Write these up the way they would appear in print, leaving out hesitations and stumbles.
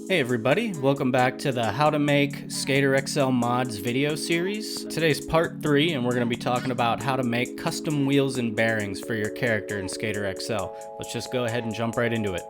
Hey everybody, welcome back to the How to Make SkaterXL Mods video series. Today's part 3 and we're going to be talking about how to make custom wheels and bearings for your character in SkaterXL. Let's just go ahead and jump right into it.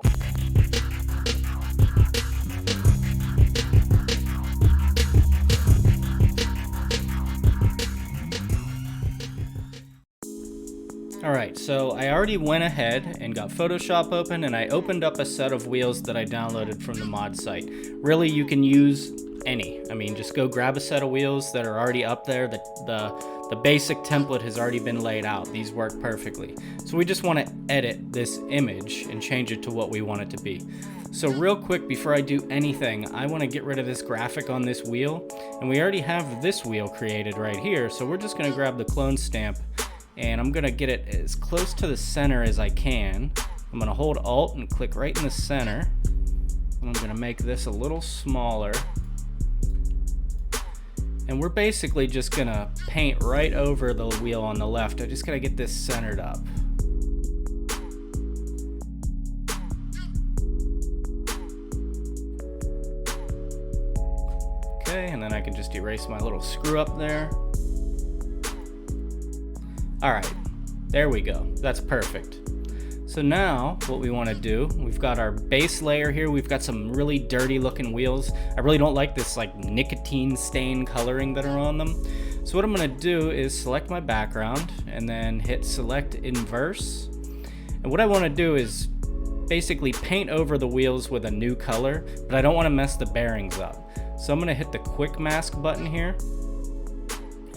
Alright, so I already went ahead and got Photoshop open and I opened up a set of wheels that I downloaded from the mod site. Really, you can use any. I mean, just go grab a set of wheels that are already up there. The basic template has already been laid out. These work perfectly. So we just want to edit this image and change it to what we want it to be. So real quick, before I do anything, I want to get rid of this graphic on this wheel. And we already have this wheel created right here. So we're just going to grab the clone stamp and I'm gonna get it as close to the center as I can. I'm gonna hold Alt and click right in the center. And I'm gonna make this a little smaller. And we're basically just gonna paint right over the wheel on the left. I just gotta get this centered up. Okay, and then I can just erase my little screw up there. Alright, there we go. That's perfect. So now what we want to do, we've got our base layer here. We've got some really dirty looking wheels. I really don't like this like nicotine stain coloring that are on them. So what I'm going to do is select my background and then hit select inverse. And what I want to do is basically paint over the wheels with a new color, but I don't want to mess the bearings up. So I'm going to hit the quick mask button here.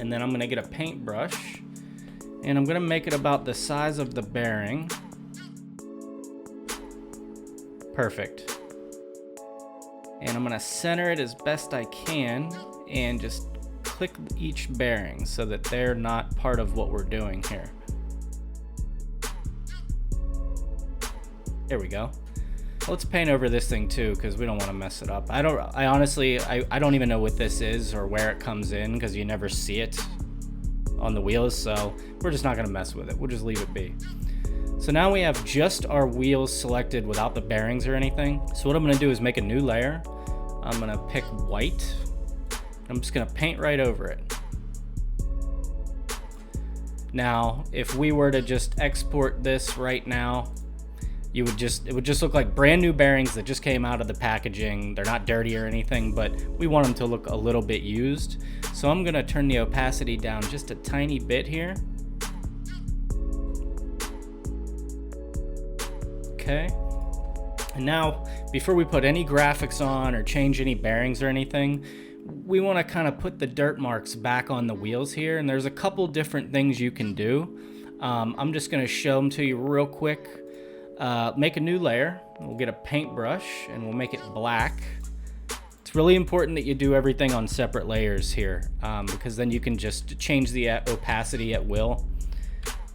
And then I'm going to get a paintbrush. And I'm going to make it about the size of the bearing. Perfect. And I'm going to center it as best I can and just click each bearing so that they're not part of what we're doing here. There we go. Let's paint over this thing too because we don't want to mess it up. I honestly don't even know what this is or where it comes in because you never see it on the wheels, so we're just not going to mess with it. We'll just leave it be. So now we have just our wheels selected without the bearings or anything. So what I'm going to do is make a new layer. I'm going to pick white. I'm just going to paint right over it. Now, if we were to just export this right now, it would just look like brand new bearings that just came out of the packaging. They're not dirty or anything, but we want them to look a little bit used. So I'm gonna turn the opacity down just a tiny bit here. Okay. And now, before we put any graphics on or change any bearings or anything, we want to kind of put the dirt marks back on the wheels here. And there's a couple different things you can do. I'm just gonna show them to you real quick. Make a new layer. We'll get a paintbrush and we'll make it black. It's really important that you do everything on separate layers here because then you can just change the opacity at will.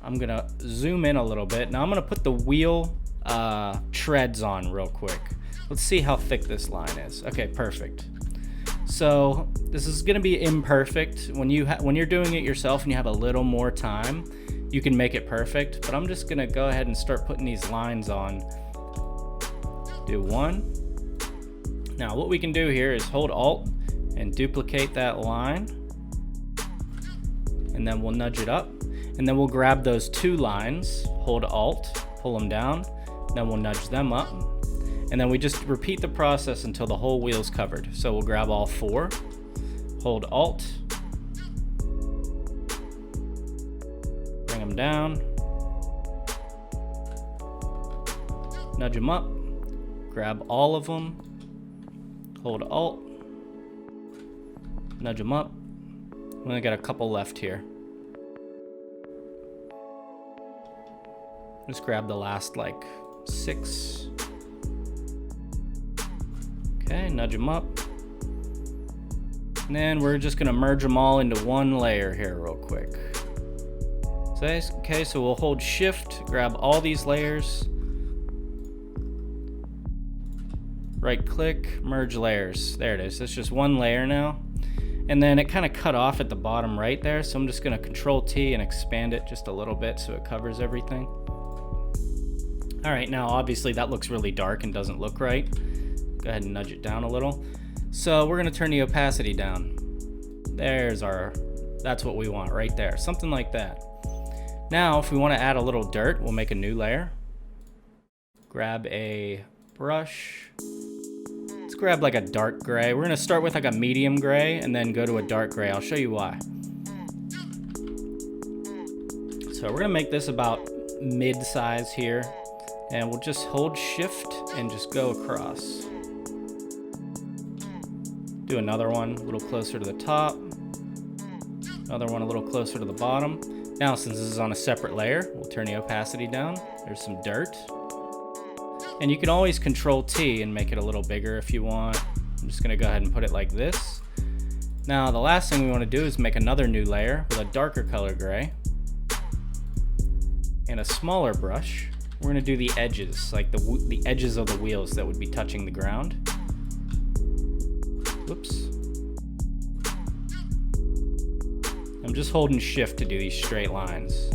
I'm gonna zoom in a little bit. Now I'm gonna put the wheel treads on real quick. Let's see how thick this line is. Okay, perfect. So this is gonna be imperfect. When you're doing it yourself and you have a little more time, you can make it perfect, but I'm just gonna go ahead and start putting these lines on. Do one. Now what we can do here is hold Alt and duplicate that line, and then we'll nudge it up, and then we'll grab those two lines, hold Alt, pull them down, then we'll nudge them up, and then we just repeat the process until the whole wheel's covered. So we'll grab all four, hold Alt, bring them down, nudge them up, grab all of them, hold Alt, nudge them up. We only got a couple left here. Just grab the last like 6. Okay, nudge them up. And then we're just gonna merge them all into one layer here real quick. Okay, so we'll hold Shift, grab all these layers, right click, merge layers. There it is. It's just one layer now. And then it kind of cut off at the bottom right there, so I'm just going to Control T and expand it just a little bit so it covers everything. Alright, now obviously that looks really dark and doesn't look right. Go ahead and nudge it down a little. So we're gonna turn the opacity down. That's what we want right there, something like that. Now, if we wanna add a little dirt, we'll make a new layer. Grab a brush. Let's grab like a dark gray. We're gonna start with like a medium gray and then go to a dark gray. I'll show you why. So we're gonna make this about mid-size here, and we'll just hold shift and just go across. Do another one a little closer to the top. Another one a little closer to the bottom. Now, since this is on a separate layer, we'll turn the opacity down. There's some dirt. And you can always Control T and make it a little bigger if you want. I'm just gonna go ahead and put it like this. Now, the last thing we wanna do is make another new layer with a darker color gray. And a smaller brush. We're gonna do the edges, like the edges of the wheels that would be touching the ground. Whoops. I'm just holding shift to do these straight lines.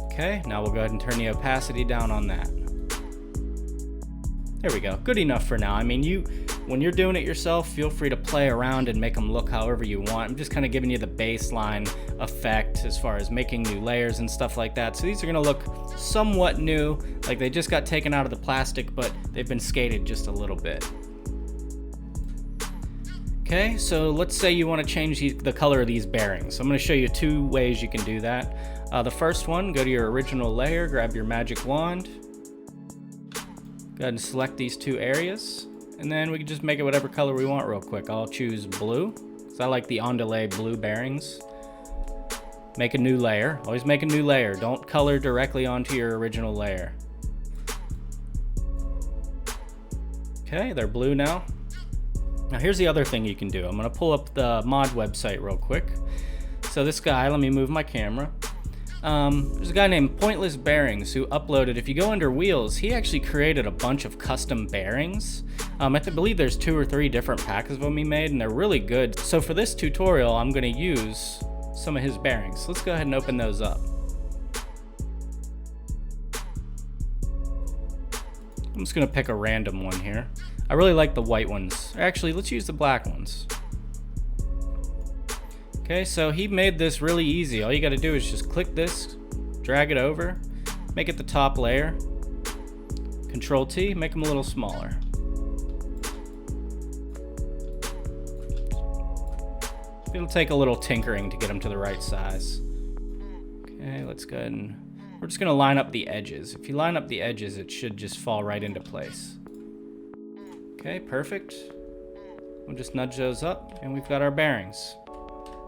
Okay, now we'll go ahead and turn the opacity down on that. There we go, good enough for now. I mean, when you're doing it yourself, feel free to play around and make them look however you want. I'm just kind of giving you the baseline effect as far as making new layers and stuff like that. So these are gonna look somewhat new, like they just got taken out of the plastic, but they've been skated just a little bit. Okay, so let's say you want to change the color of these bearings. So I'm going to show you two ways you can do that. The first one, go to your original layer, grab your magic wand, go ahead and select these two areas, and then we can just make it whatever color we want real quick. I'll choose blue, because I like the on-delay blue bearings. Make a new layer. Always make a new layer. Don't color directly onto your original layer. Okay, they're blue now. Now here's the other thing you can do. I'm gonna pull up the mod website real quick. So this guy, let me move my camera. There's a guy named Pointless Bearings who uploaded, if you go under wheels, he actually created a bunch of custom bearings. I believe there's 2 or 3 different packs of them he made, and they're really good. So for this tutorial, I'm gonna use some of his bearings. Let's go ahead and open those up. I'm just gonna pick a random one here. I really like the white ones. Actually, let's use the black ones. Okay, so he made this really easy. All you gotta do is just click this, drag it over, make it the top layer, Control T, make them a little smaller. It'll take a little tinkering to get them to the right size. Okay, let's go ahead and, we're just gonna line up the edges. If you line up the edges, it should just fall right into place. Okay, perfect. We'll just nudge those up and we've got our bearings.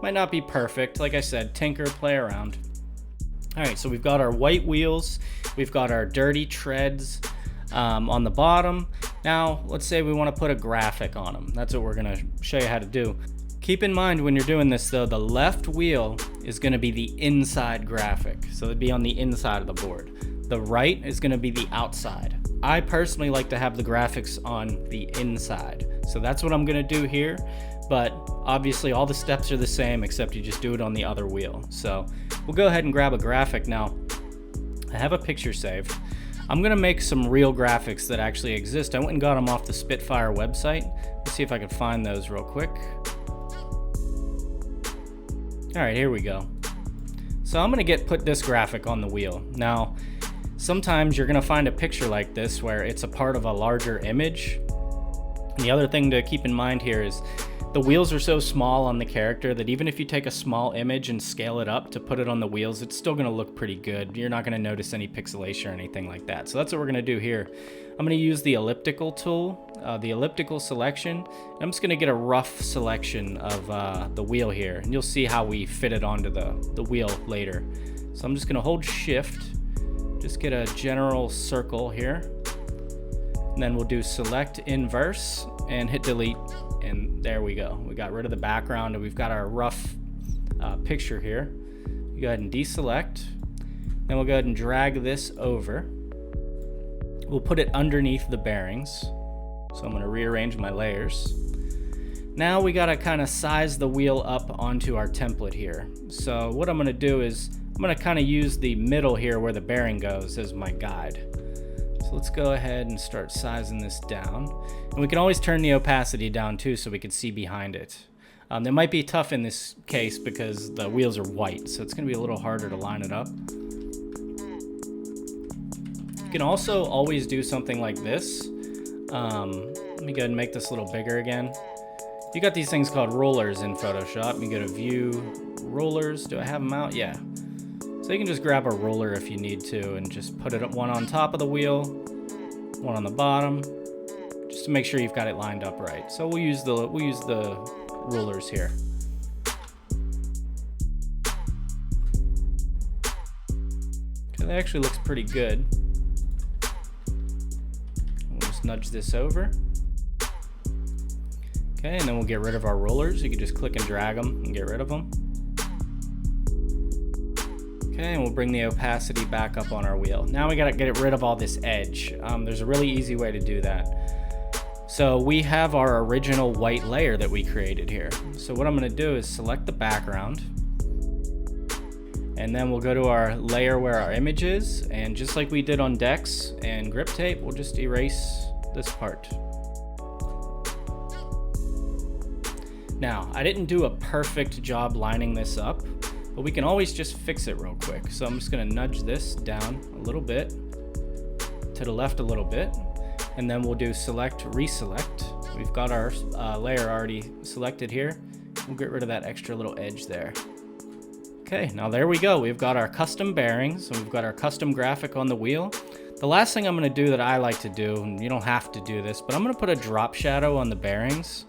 Might not be perfect, like I said, tinker, play around. All right, so we've got our white wheels, we've got our dirty treads on the bottom. Now, let's say we want to put a graphic on them. That's what we're gonna show you how to do. Keep in mind when you're doing this though, the left wheel is gonna be the inside graphic. So it'd be on the inside of the board. The right is gonna be the outside. I personally like to have the graphics on the inside. So that's what I'm gonna do here, but obviously all the steps are the same except you just do it on the other wheel. So we'll go ahead and grab a graphic now. I have a picture saved. I'm gonna make some real graphics that actually exist. I went and got them off the Spitfire website. Let's see if I can find those real quick. All right, here we go. So I'm gonna put this graphic on the wheel. Now, sometimes you're gonna find a picture like this where it's a part of a larger image. And the other thing to keep in mind here is the wheels are so small on the character that even if you take a small image and scale it up to put it on the wheels, it's still gonna look pretty good. You're not gonna notice any pixelation or anything like that. So that's what we're gonna do here. I'm gonna use the elliptical tool, the elliptical selection. And I'm just gonna get a rough selection of the wheel here. And you'll see how we fit it onto the wheel later. So I'm just gonna hold shift, just get a general circle here. And then we'll do select inverse and hit delete. And there we go. We got rid of the background and we've got our rough picture here. You go ahead and deselect. Then we'll go ahead and drag this over. We'll put it underneath the bearings. So I'm going to rearrange my layers. Now we got to kind of size the wheel up onto our template here. So what I'm going to do is I'm going to kind of use the middle here where the bearing goes as my guide. So So let's go ahead and start sizing this down. And we can always turn the opacity down too so we can see behind it. It might be tough in this case because the wheels are white, so it's going to be a little harder to line it up. You can also always do something like this. Let me go ahead and make this a little bigger again. You got these things called rollers in Photoshop. You go to View, Rollers. Do I have them out? Yeah. So you can just grab a roller if you need to and just put it one on top of the wheel, one on the bottom, just to make sure you've got it lined up right. So we'll use the rulers here. Okay, that actually looks pretty good. We'll just nudge this over. Okay, and then we'll get rid of our rollers. You can just click and drag them and get rid of them. Okay, and we'll bring the opacity back up on our wheel. Now we gotta get rid of all this edge. There's a really easy way to do that. So we have our original white layer that we created here. So what I'm gonna do is select the background, and then we'll go to our layer where our image is, and just like we did on decks and grip tape, we'll just erase this part. Now, I didn't do a perfect job lining this up, but we can always just fix it real quick. So I'm just gonna nudge this down a little bit, to the left a little bit, and then we'll do select, reselect. We've got our layer already selected here. We'll get rid of that extra little edge there. Okay, now there we go. We've got our custom bearings, and we've got our custom graphic on the wheel. The last thing I'm gonna do that I like to do, and you don't have to do this, but I'm gonna put a drop shadow on the bearings,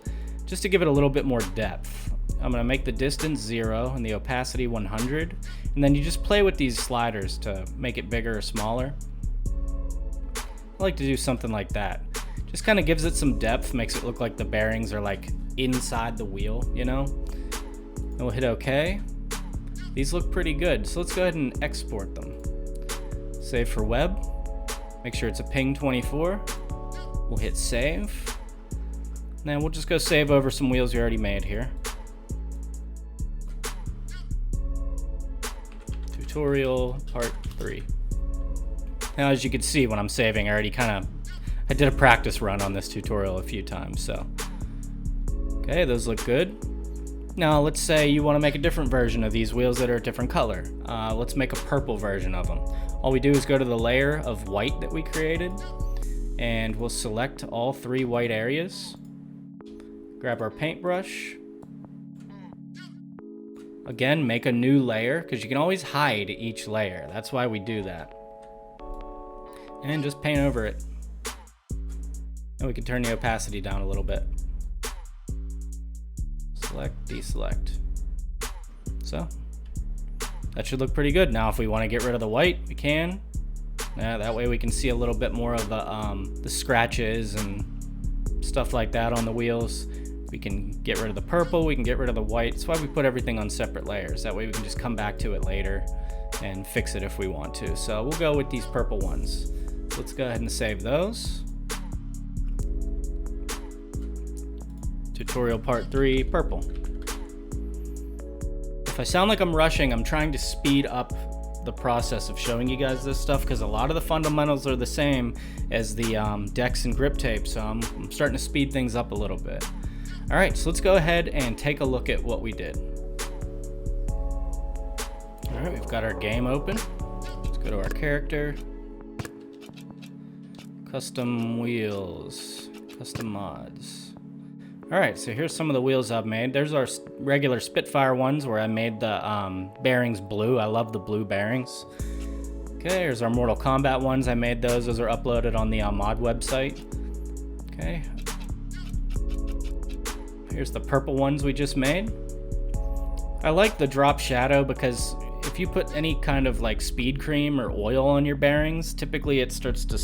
just to give it a little bit more depth. I'm gonna make the distance 0 and the opacity 100, and then you just play with these sliders to make it bigger or smaller. I like to do something like that. Just kind of gives it some depth, makes it look like the bearings are like inside the wheel, you know? And we'll hit OK. These look pretty good, so let's go ahead and export them. Save for web. Make sure it's a ping 24. We'll hit save. Now we'll just go save over some wheels we already made here. Tutorial part 3. Now as you can see when I'm saving, I did a practice run on this tutorial a few times, so. Okay, those look good. Now let's say you want to make a different version of these wheels that are a different color. Let's make a purple version of them. All we do is go to the layer of white that we created, and we'll select all 3 white areas. Grab our paintbrush. Again, make a new layer, because you can always hide each layer. That's why we do that. And just paint over it. And we can turn the opacity down a little bit. Select, deselect. So, that should look pretty good. Now if we want to get rid of the white, we can. That way we can see a little bit more of the scratches and stuff like that on the wheels. We can get rid of the purple, we can get rid of the white. That's why we put everything on separate layers. That way we can just come back to it later and fix it if we want to. So we'll go with these purple ones. So let's go ahead and save those. Tutorial part 3, purple. If I sound like I'm rushing, I'm trying to speed up the process of showing you guys this stuff because a lot of the fundamentals are the same as the decks and grip tape, so I'm starting to speed things up a little bit. All right, so let's go ahead and take a look at what we did. All right, we've got our game open. Let's go to our character. Custom wheels, custom mods. All right, so here's some of the wheels I've made. There's our regular Spitfire ones where I made the bearings blue. I love the blue bearings. Okay, here's our Mortal Kombat ones. I made those. Those are uploaded on the mod website. Okay. Here's the purple ones we just made. I like the drop shadow because if you put any kind of like speed cream or oil on your bearings, typically it starts to,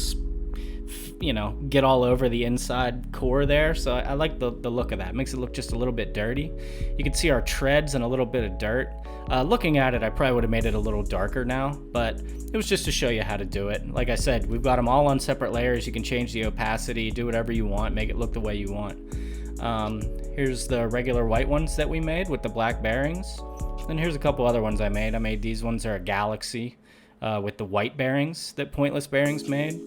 you know, get all over the inside core there. So I like the look of that. It makes it look just a little bit dirty. You can see our treads and a little bit of dirt. Looking at it, I probably would have made it a little darker now, but it was just to show you how to do it. Like I said, we've got them all on separate layers. You can change the opacity, do whatever you want, make it look the way you want. Here's the regular white ones that we made with the black bearings. Then here's a couple other ones I made. I made these ones are a galaxy with the white bearings that Pointless Bearings made.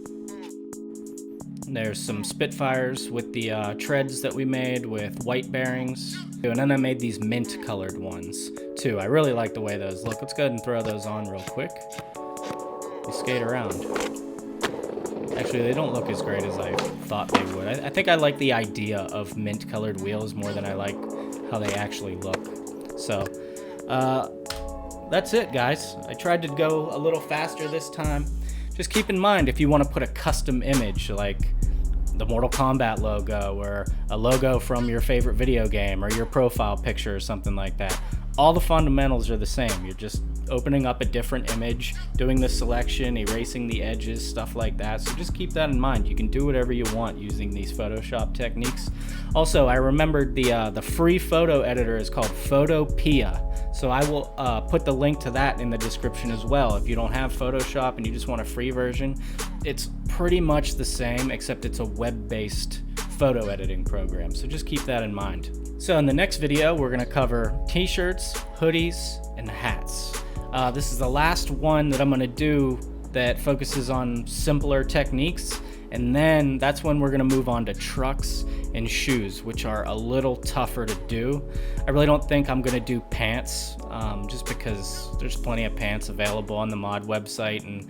There's some Spitfires with the treads that we made with white bearings. And then I made these mint colored ones too. I really like the way those look. Let's go ahead and throw those on real quick. We skate around. Actually, they don't look as great as I thought they would. I think I like the idea of mint colored wheels more than I like how they actually look. So, that's it, guys. I tried to go a little faster this time. Just keep in mind, if you want to put a custom image like the Mortal Kombat logo or a logo from your favorite video game or your profile picture or something like that, all the fundamentals are the same. You're just opening up a different image, doing the selection, erasing the edges, stuff like that. So just keep that in mind. You can do whatever you want using these Photoshop techniques. Also, I remembered the free photo editor is called Photopea. So I will put the link to that in the description as well. If you don't have Photoshop and you just want a free version, it's pretty much the same, except it's a web-based photo editing program. So just keep that in mind. So in the next video, we're gonna cover t-shirts, hoodies, and hats. This is the last one that I'm gonna do that focuses on simpler techniques, and then that's when we're gonna move on to trucks and shoes, which are a little tougher to do. I really don't think I'm gonna do pants, just because there's plenty of pants available on the mod website, and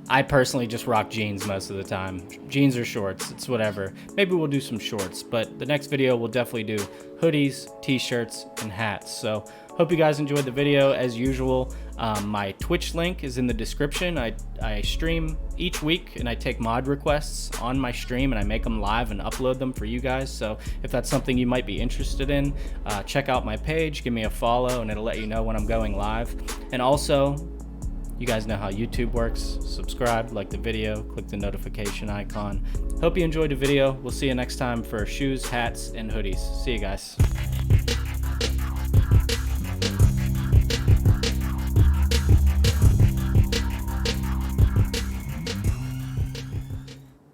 I personally just rock jeans most of the time. Jeans or shorts, it's whatever. Maybe we'll do some shorts, but the next video we'll definitely do hoodies, t-shirts, and hats. So hope you guys enjoyed the video. As usual, my Twitch link is in the description. I stream each week and I take mod requests on my stream and I make them live and upload them for you guys. So if that's something you might be interested in, check out my page, give me a follow, and it'll let you know when I'm going live. And also, you guys know how YouTube works. Subscribe, like the video, click the notification icon. Hope you enjoyed the video. We'll see you next time for shoes, hats, and hoodies. See you guys.